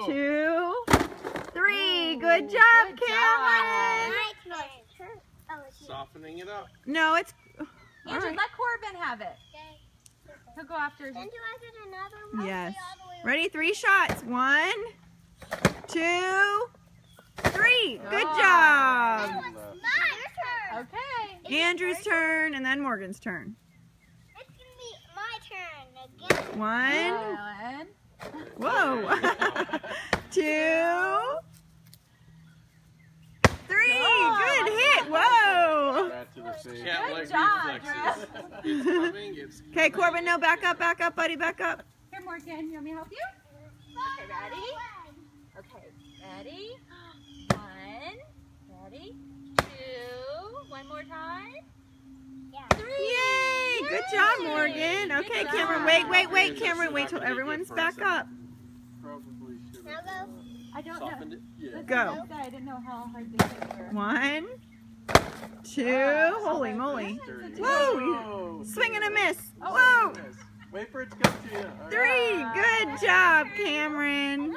2, 3. Good job, Cameron. Softening it up. No, it's... Andrew, let Corbin have it. He'll go after you. Then do I get another one? Yes. Ready? 3 shots. 1, 2, 3. Good job. My turn. Okay. Andrew's turn and then Morgan's turn. It's going to be my turn again. 1. Ellen. Whoa. 2, 3. Good hit. Whoa. Cat-like job, reflexes. It's coming. It's Okay, Corbin, no, back up, buddy, back up. Here, Morgan, you want me to help you? Okay, ready? Okay, ready? 1, ready? 2, one more time. 3. Yay! Good job, Morgan. Okay, Cameron, wait, Cameron, wait till everyone's back up. Probably should Now have go. I don't softened know. it. Yeah. Go. I didn't know how hard these things were. 1, 2. Holy moly. Whoa! Whoa. Swing and a miss. Oh. Whoa! Wait for it to come to you. All right. 3. Good job, Cameron.